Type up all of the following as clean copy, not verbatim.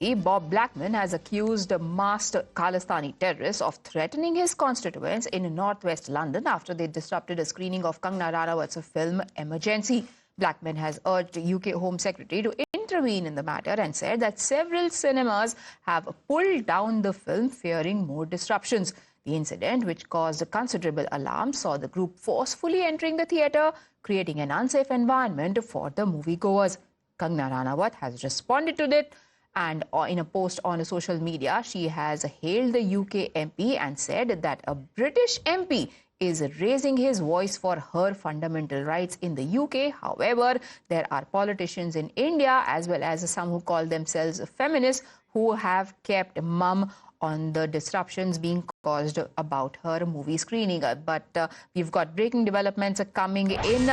Bob Blackman has accused masked Khalistani terrorists of threatening his constituents in northwest London after they disrupted a screening of Kangana Ranaut's film Emergency. Blackman has urged UK Home Secretary to intervene in the matter and said that several cinemas have pulled down the film fearing more disruptions. The incident, which caused considerable alarm, saw the group forcefully entering the theatre, creating an unsafe environment for the moviegoers. Kangana Ranaut has responded to it. And in a post on social media, she has hailed the UK MP and said that a British MP is raising his voice for her fundamental rights in the UK. However, there are politicians in India, as well as some who call themselves feminists, who have kept mum on the disruptions being caused about her movie screening. But we've got breaking developments coming in.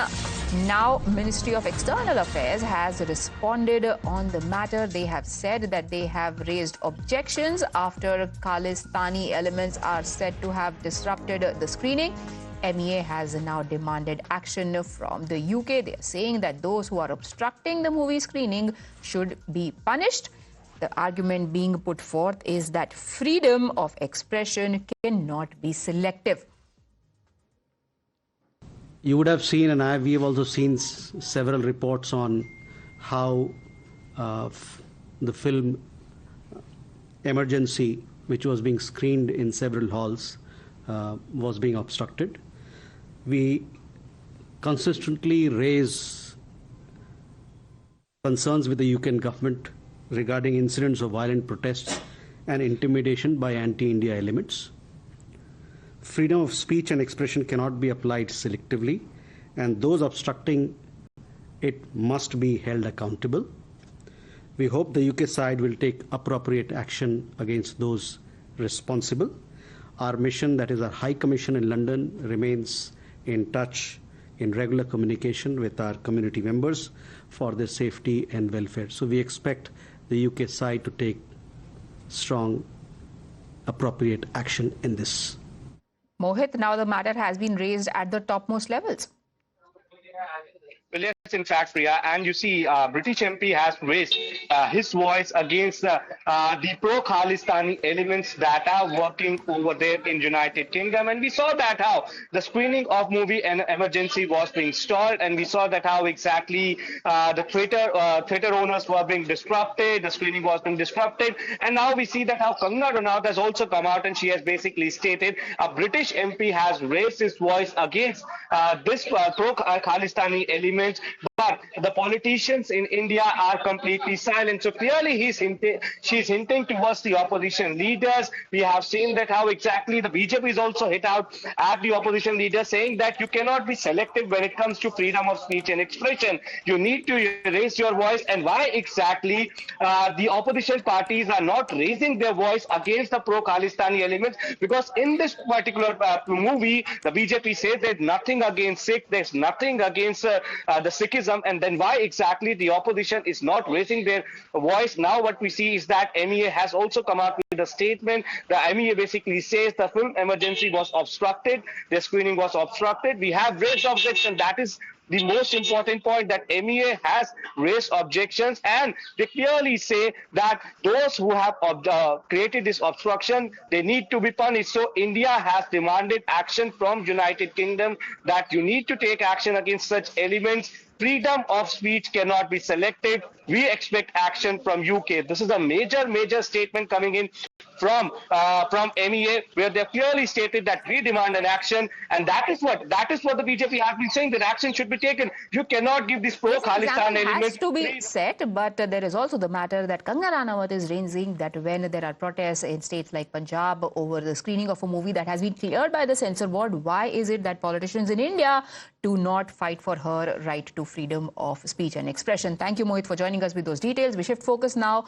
Now, Ministry of External Affairs has responded on the matter. They have said that they have raised objections after Khalistani elements are said to have disrupted the screening. MEA has now demanded action from the UK. They are saying that those who are obstructing the movie screening should be punished. The argument being put forth is that freedom of expression cannot be selective. You would have seen, and we have also seen several reports on how the film Emergency, which was being screened in several halls, was being obstructed. We consistently raise concerns with the UK government regarding incidents of violent protests and intimidation by anti-India elements. Freedom of speech and expression cannot be applied selectively, and those obstructing it must be held accountable. We hope the UK side will take appropriate action against those responsible. Our mission, that is our High Commission in London, remains in touch, in regular communication with our community members for their safety and welfare. So we expect the UK side to take strong, appropriate action in this. Mohit, now the matter has been raised at the topmost levels. Well, yes, in fact, Priya, and you see, British MP has raised his voice against the pro-Khalistani elements that are working over there in United Kingdom, and we saw that how the screening of movie Emergency was being stalled, and we saw that how exactly the theater owners were being disrupted, the screening was being disrupted, and now we see that how Kangana Ranaut has also come out and she has basically stated a British MP has raised his voice against this pro-Khalistani element. But the politicians in India are completely silent. So clearly she's hinting towards the opposition leaders. We have seen that how exactly the BJP is also hit out at the opposition leaders, saying that you cannot be selective when it comes to freedom of speech and expression. You need to raise your voice. And why exactly the opposition parties are not raising their voice against the pro-Khalistani elements? Because in this particular movie, the BJP says there's nothing against Sikh, there's nothing against the Sikhism, and then why exactly the opposition is not raising their voice? Now what we see is that MEA has also come out with a statement. The MEA basically says the film Emergency was obstructed, the screening was obstructed. We have raised objection. That is the most important point, that MEA has raised objections, and they clearly say that those who have created this obstruction, they need to be punished. So India has demanded action from United Kingdom, that you need to take action against such elements. Freedom of speech cannot be selective. We expect action from UK. This is a major statement coming in from MEA, where they clearly stated that we demand an action, and that is what the BJP has been saying, that action should be taken. You cannot give this pro-Khalistan element. Has to be set, but there is also the matter that Kangana Ranaut is raising, that when there are protests in states like Punjab over the screening of a movie that has been cleared by the censor board, why is it that politicians in India do not fight for her right to freedom of speech and expression? Thank you, Mohit, for joining us with those details. We shift focus now